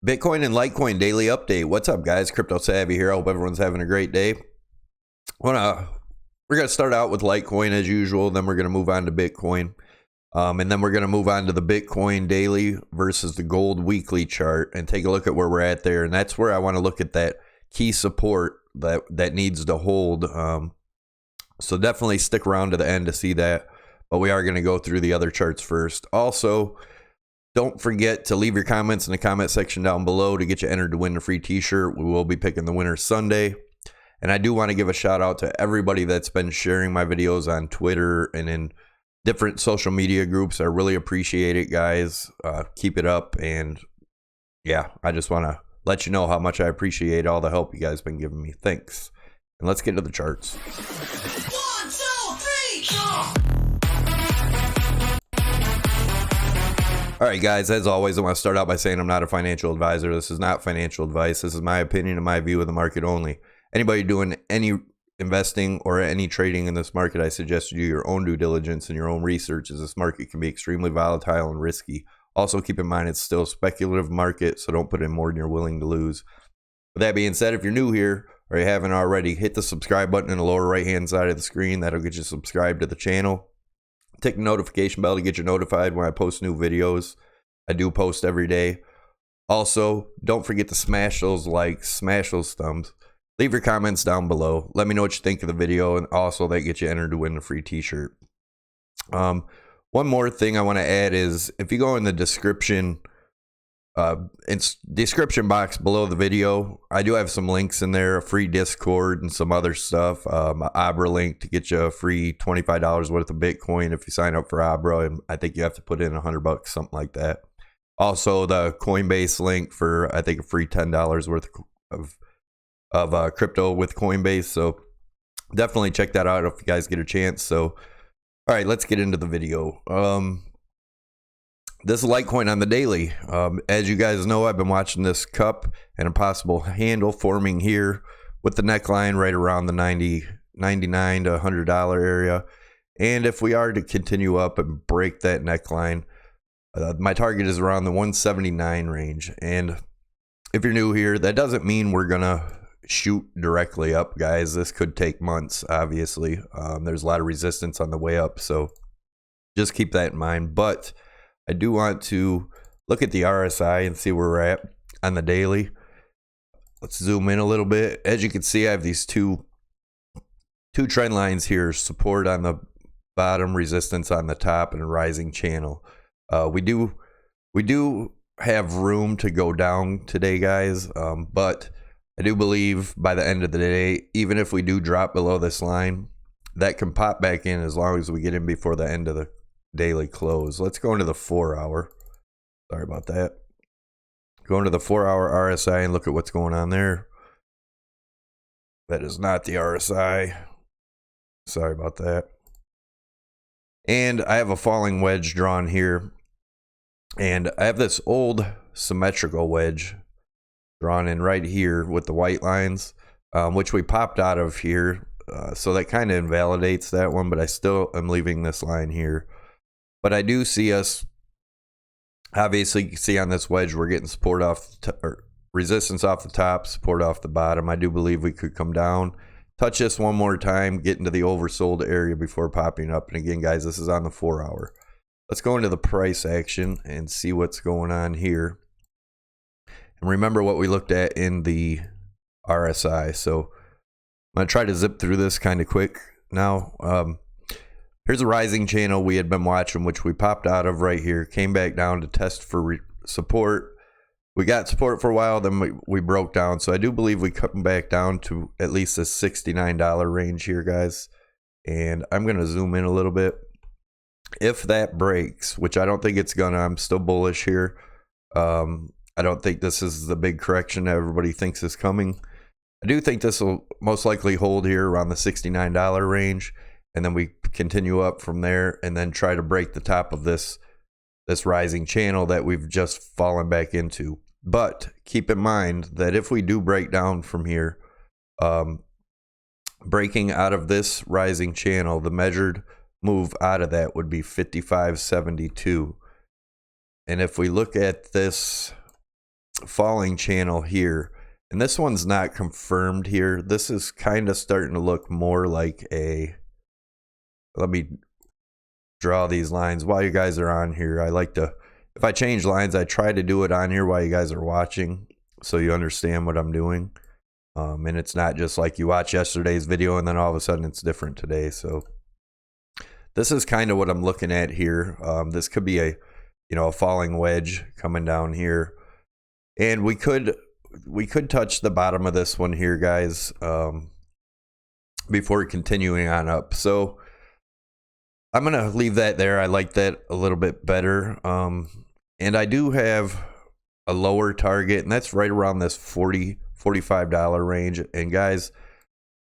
Bitcoin and Litecoin daily update. What's up, guys? Crypto Savvy here. I hope everyone's having a great day. We're gonna start out with Litecoin as usual. Then we're gonna move on to Bitcoin, and then we're gonna move on to the Bitcoin daily versus the gold weekly chart and take a look at where we're at there. And that's where I want to look at that key support that needs to hold. So definitely stick around to the end to see that. But we are going to go through the other charts first. Also, don't forget to leave your comments in the comment section down below to get you entered to win a free t-shirt. We will be picking the winner Sunday. And I do want to give a shout out to everybody that's been sharing my videos on Twitter and in different social media groups. I really appreciate it, guys. Keep it up. And yeah, I just want to let you know how much I appreciate all the help you guys been giving me. Thanks. And let's get into the charts. 1, 2, 3, All right, guys, as always, I want to start out by saying I'm not a financial advisor. This is not financial advice. This is my opinion and my view of the market only. Anybody doing any investing or any trading in this market, I suggest you do your own due diligence and your own research, as this market can be extremely volatile and risky. Also, keep in mind it's still a speculative market, so don't put in more than you're willing to lose. With that being said, if you're new here or you haven't already, hit the subscribe button in the lower right-hand side of the screen. That'll get you subscribed to the channel. Tick the notification bell to get you notified when I post new videos. I do post every day. Also, don't forget to smash those likes, smash those thumbs. Leave your comments down below. Let me know what you think of the video, and also that gets you entered to win a free t-shirt. One more thing I want to add is if you go in the description box below the video, I do have some links in there, a free Discord and some other stuff. ABRA link to get you a free $25 worth of Bitcoin if you sign up for ABRA, and I think you have to put in $100, something like that. Also, the Coinbase link for I think a free $10 worth of crypto with Coinbase. So definitely check that out if you guys get a chance. So all right, let's get into the video. This is Litecoin on the daily. As you guys know, I've been watching this cup and a possible handle forming here with the neckline right around the $99 to $100 area. And if we are to continue up and break that neckline, my target is around the 179 range. And if you're new here, that doesn't mean we're gonna shoot directly up, guys. This could take months, obviously. There's a lot of resistance on the way up, so just keep that in mind. But I do want to look at the RSI and see where we're at on the daily. Let's zoom in a little bit. As you can see, I have these two trend lines here: support on the bottom, resistance on the top, and a rising channel. We do have room to go down today, guys, but I do believe by the end of the day, even if we do drop below this line, that can pop back in as long as we get in before the end of the daily close. Let's go into the 4-hour. Sorry about that. Go into the 4-hour RSI and look at what's going on there. That is not the RSI. Sorry about that. And I have a falling wedge drawn here. And I have this old symmetrical wedge drawn in right here with the white lines, which we popped out of here. So that kind of invalidates that one, but I still am leaving this line here. But I do see us, obviously, you can see on this wedge, we're getting support off, or resistance off the top, support off the bottom. I do believe we could come down, touch this one more time, get into the oversold area before popping up. And again, guys, this is on the 4-hour. Let's go into the price action and see what's going on here. And remember what we looked at in the RSI. So I'm going to try to zip through this kind of quick now. Here's a rising channel we had been watching, which we popped out of right here, came back down to test for support. We got support for a while, then we broke down. So I do believe we come back down to at least a $69 range here, guys. And I'm going to zoom in a little bit. If that breaks, which I don't think it's gonna, I'm still bullish here. I don't think this is the big correction that everybody thinks is coming. I do think this will most likely hold here around the $69 range. And then we continue up from there and then try to break the top of this rising channel that we've just fallen back into. But keep in mind that if we do break down from here, breaking out of this rising channel, the measured move out of that would be 55.72. And if we look at this falling channel here, and this one's not confirmed here. This is kind of starting to look more like a, let me draw these lines while you guys are on here. I like to, if I change lines, I try to do it on here while you guys are watching so you understand what I'm doing. And it's not just like you watch yesterday's video and then all of a sudden it's different today. So this is kind of what I'm looking at here. This could be a, a falling wedge coming down here, and we could touch the bottom of this one here, guys, before continuing on up. So I'm gonna leave that there. I like that a little bit better. And I do have a lower target, and that's right around this $45 range. And guys,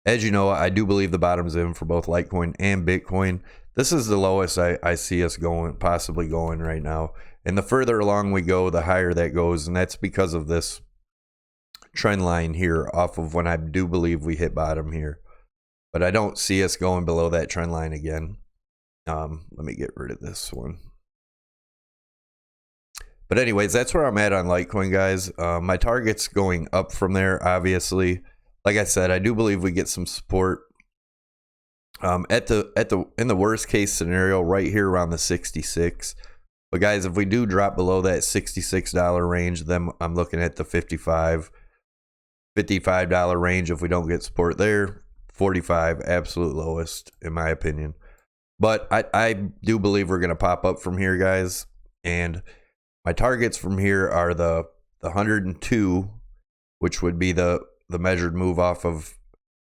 as you know, I do believe the bottom's in for both Litecoin and Bitcoin. This is the lowest I see us possibly going right now. And the further along we go, the higher that goes. And that's because of this trend line here off of when I do believe we hit bottom here. But I don't see us going below that trend line again. Let me get rid of this one. But anyways, that's where I'm at on Litecoin, guys. My target's going up from there, obviously. Like I said, I do believe we get some support in the worst case scenario right here around the 66. But guys, if we do drop below that $66 range, then I'm looking at the $55 range. If we don't get support there, 45, absolute lowest in my opinion. But I do believe we're going to pop up from here, guys. And my targets from here are the 102, which would be the measured move off of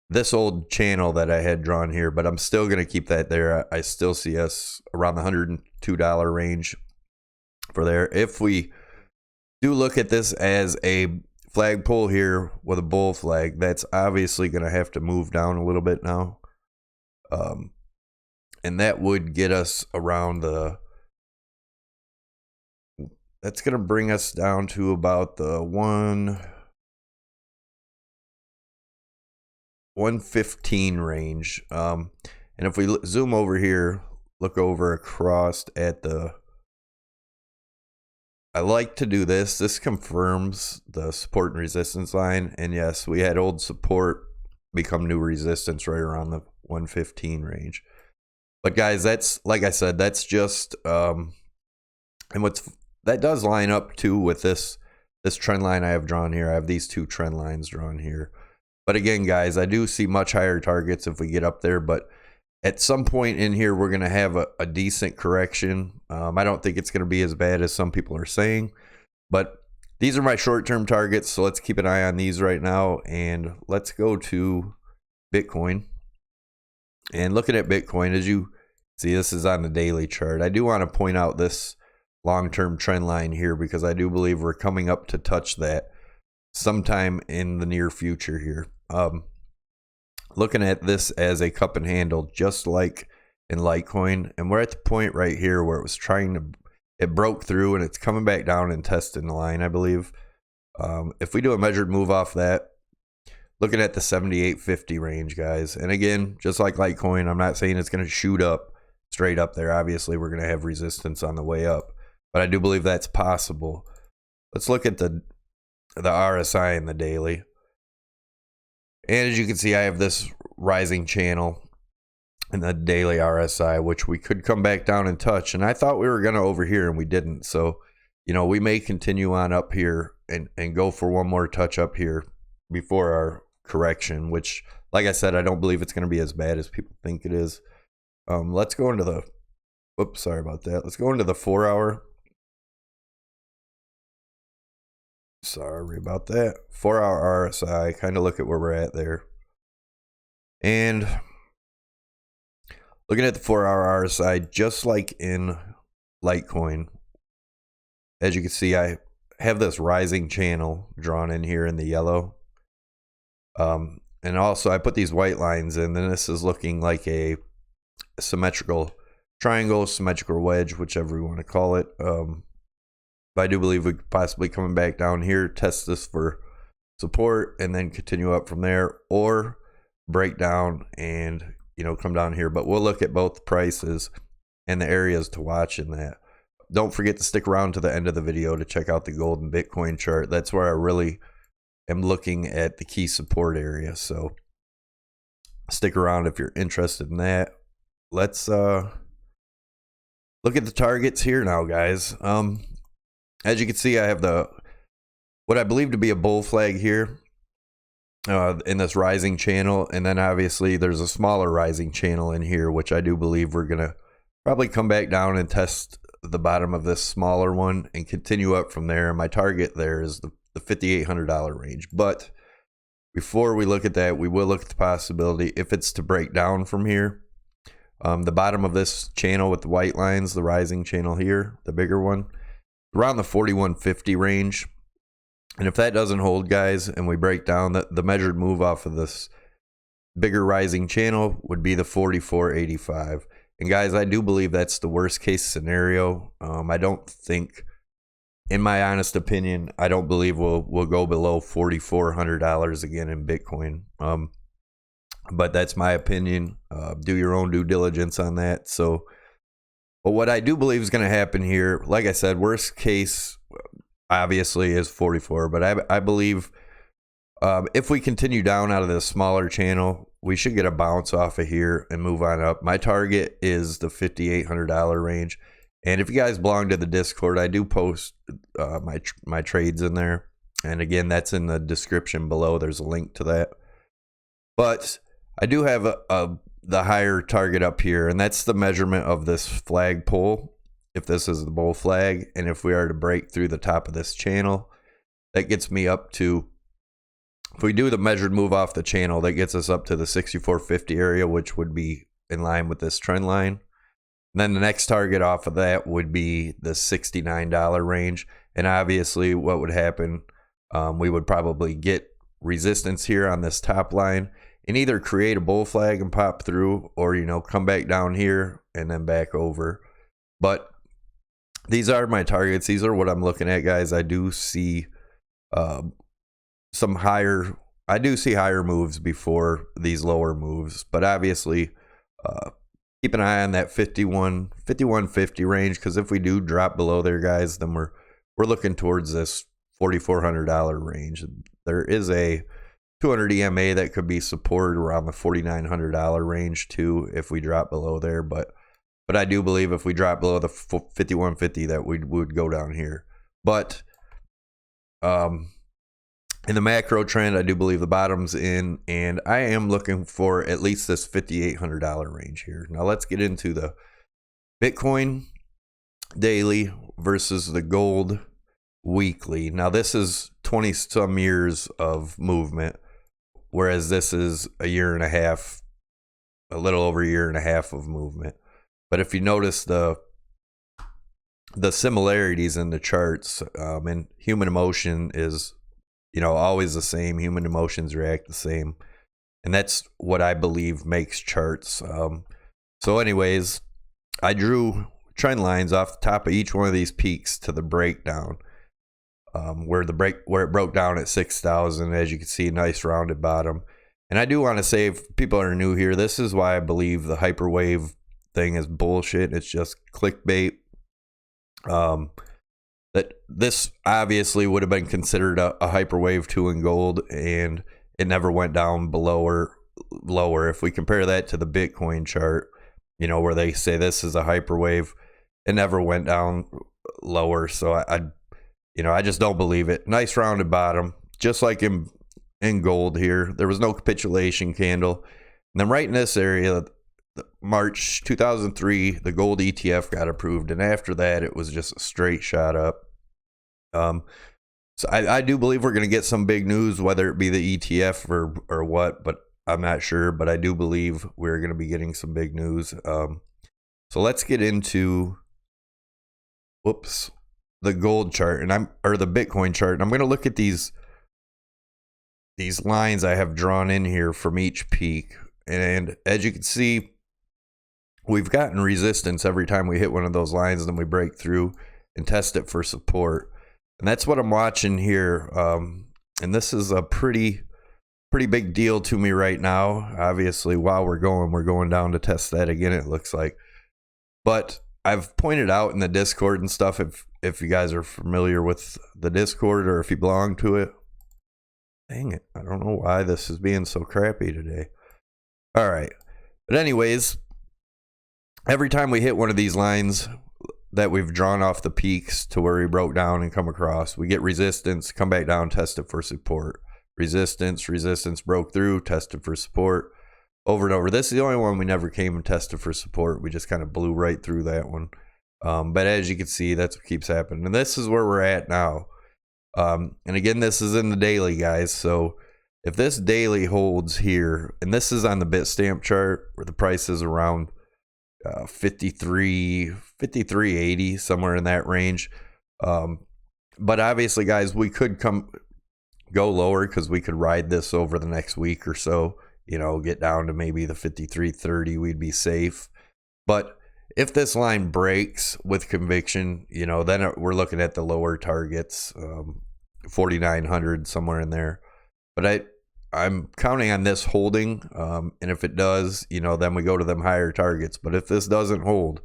this old channel that I had drawn here. But I'm still going to keep that there. I still see us around the $102 range for there. If we do look at this as a flagpole here with a bull flag, that's obviously going to have to move down a little bit now. And that would get us around that's going to bring us down to about the 115 range. And if we zoom over here, look over across at I like to do this. This confirms the support and resistance line. And yes, we had old support become new resistance right around the 115 range. But guys, that's, like I said, that's just, and that does line up too with this trend line I have drawn here. I have these two trend lines drawn here. But again, guys, I do see much higher targets if we get up there. But at some point in here, we're going to have a decent correction. I don't think it's going to be as bad as some people are saying. But these are my short-term targets, so let's keep an eye on these right now. And let's go to Bitcoin. And looking at Bitcoin, as you see, this is on the daily chart. I do want to point out this long-term trend line here because I do believe we're coming up to touch that sometime in the near future here. Looking at this as a cup and handle, just like in Litecoin, and we're at the point right here where it broke through and it's coming back down and testing the line, I believe. If we do a measured move off that, looking at the 78.50 range, guys. And again, just like Litecoin, I'm not saying it's going to shoot up straight up there. Obviously, we're going to have resistance on the way up, but I do believe that's possible. Let's look at the RSI in the daily. And as you can see, I have this rising channel in the daily RSI, which we could come back down and touch. And I thought we were going to over here, and we didn't. So, we may continue on up here and go for one more touch up here before our correction, which, like I said, I don't believe it's going to be as bad as people think it is. Let's go into the, whoops, sorry about that. Let's go into the 4 hour. Sorry about that. 4 hour RSI, kind of look at where we're at there. And looking at the 4 hour RSI, just like in Litecoin, as you can see, I have this rising channel drawn in here in the yellow. And also I put these white lines in, and this is looking like a symmetrical triangle, symmetrical wedge, whichever you want to call it. But I do believe we could possibly coming back down here, test this for support, and then continue up from there, or break down and come down here. But we'll look at both prices and the areas to watch in that. don't forget to stick around to the end of the video to check out the gold and Bitcoin chart. That's where I really am looking at the key support area. So stick around if you're interested in that. Let's look at the targets here now, guys. As you can see, I have what I believe to be a bull flag here in this rising channel, and then obviously there's a smaller rising channel in here, which I do believe we're gonna probably come back down and test the bottom of this smaller one and continue up from there. My target there is the $5,800 range. But before we look at that, we will look at the possibility, if it's to break down from here, the bottom of this channel with the white lines, the rising channel here, the bigger one, around the 4150 range. And if that doesn't hold, guys, and we break down, the measured move off of this bigger rising channel would be the 4485. And guys, I do believe that's the worst case scenario. I don't think, in my honest opinion, I don't believe we'll go below $4,400 again in Bitcoin. But that's my opinion. Do your own due diligence on that. So, but what I do believe is going to happen here, like I said, worst case obviously is 44. But I believe if we continue down out of this smaller channel, we should get a bounce off of here and move on up. My target is the $5,800 range. And if you guys belong to the Discord, I do post my trades in there. And again, that's in the description below. There's a link to that. But I do have the higher target up here, and that's the measurement of this flagpole, if this is the bull flag. And if we are to break through the top of this channel, that gets me up to, if we do the measured move off the channel, that gets us up to the 6450 area, which would be in line with this trend line. And then the next target off of that would be the $69 range. And obviously what would happen, we would probably get resistance here on this top line and either create a bull flag and pop through, or, you know, come back down here and then back over. But these are my targets. These are what I'm looking at, guys. I do see I do see higher moves before these lower moves, but obviously keep an eye on that 5150 range, because if we do drop below there, guys, then we're looking towards this $4,400 range. There is a 200 EMA that could be supported around the $4,900 range too if we drop below there, but I do believe if we drop below the 5150 that we would go down here. But in the macro trend, I do believe the bottom's in, and I am looking for at least this $5,800 range here. Now let's get into the Bitcoin daily versus the gold weekly. Now this is 20 some years of movement, whereas this is a year and a half, a little over a year and a half of movement. But if you notice the similarities in the charts, and human emotion is, you know, always the same. Human emotions react the same. And that's what I believe makes charts. So anyways, I drew trend lines off the top of each one of these peaks to the breakdown, where it broke down at 6,000. As you can see, nice rounded bottom. And I do want to say, if people are new here, this is why I believe the hyperwave thing is bullshit. It's just clickbait. That this obviously would have been considered a hyperwave 2 in gold, and it never went down below or lower. If we compare that to the Bitcoin chart, you know, where they say this is a hyperwave, it never went down lower. So I just don't believe it. Nice rounded bottom, just like in gold here. There was no capitulation candle. And then right in this area, March 2003, the gold ETF got approved, and after that it was just a straight shot up. So I do believe we're going to get some big news, whether it be the ETF or what, but I'm not sure. But I do believe we're going to be getting some big news. So let's get into the gold chart, or the Bitcoin chart, and I'm going to look at these lines I have drawn in here from each peak. And as you can see, we've gotten resistance every time we hit one of those lines, and then we break through and test it for support. And that's what I'm watching here. And this is a pretty big deal to me right now. Obviously, while we're going down to test that again, it looks like. But I've pointed out in the Discord and stuff, if you guys are familiar with the Discord or if you belong to it. Dang it, I don't know why this is being so crappy today. All right, but anyways, every time we hit one of these lines that we've drawn off the peaks to where we broke down and come across, we get resistance, come back down, test it for support. Resistance, broke through, tested for support. Over and over. This is the only one we never came and tested for support. We just kind of blew right through that one. But as you can see, that's what keeps happening. And this is where we're at now. And again, this is in the daily, guys. So if this daily holds here, and this is on the Bitstamp chart where the price is around 53.80, somewhere in that range. But obviously, guys, we could go lower because we could ride this over the next week or so, you know, get down to maybe the 53.30, we'd be safe. But if this line breaks with conviction, you know, then we're looking at the lower targets, 4,900, somewhere in there. But I'm counting on this holding, and if it does, you know, then we go to them higher targets. But if this doesn't hold,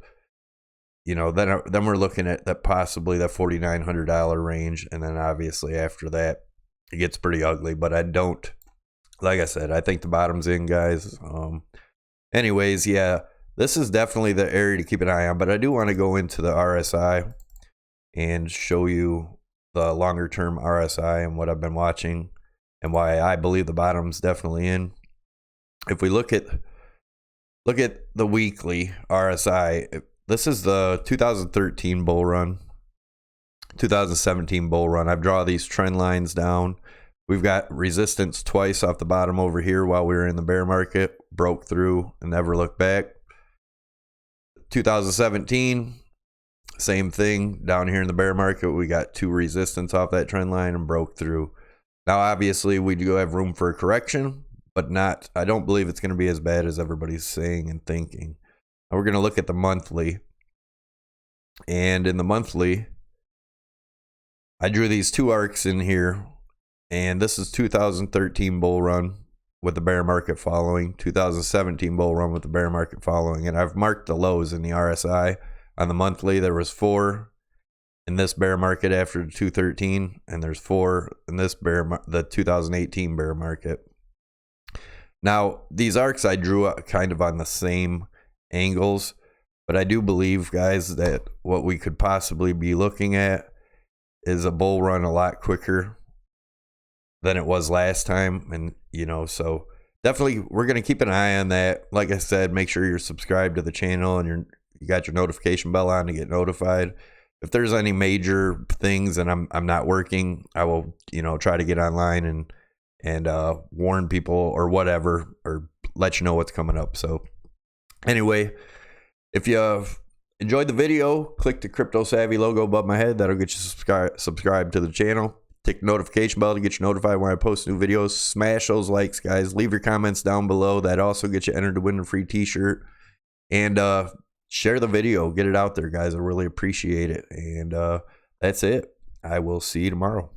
you know, then we're looking at that possibly that $4,900 range, and then obviously after that it gets pretty ugly. But I don't, like I said, I think the bottom's in, guys. Anyways, yeah, this is definitely the area to keep an eye on. But I do want to go into the RSI and show you the longer term RSI and what I've been watching and why I believe the bottom's definitely in. If we look at the weekly RSI, this is the 2013 bull run, 2017 bull run. I've drawn these trend lines down. We've got resistance twice off the bottom over here while we were in the bear market, broke through and never looked back. 2017, same thing. Down here in the bear market, we got two resistance off that trend line and broke through. Now, obviously, we do have room for a correction, but not, I don't believe it's going to be as bad as everybody's saying and thinking. Now we're going to look at the monthly. And in the monthly, I drew these two arcs in here. And this is 2013 bull run with the bear market following, 2017 bull run with the bear market following. And I've marked the lows in the RSI. On the monthly, there was 4 in this bear market after the 213, and there's 4 in this the 2018 bear market. Now, these arcs I drew kind of on the same angles, but I do believe, guys, that what we could possibly be looking at is a bull run a lot quicker than it was last time. And, you know, so definitely we're going to keep an eye on that. Like I said, make sure you're subscribed to the channel and you got your notification bell on to get notified. If there's any major things and I'm not working, I will, you know, try to get online and warn people or whatever, or let you know what's coming up. So anyway, if you enjoyed the video, click the Crypto Savvy logo above my head. That'll get you subscribed to the channel. Tick the notification bell to get you notified when I post new videos. Smash those likes, guys. Leave your comments down below. That also gets you entered to win a free t-shirt. And share the video. Get it out there, guys. I really appreciate it. And that's it. I will see you tomorrow.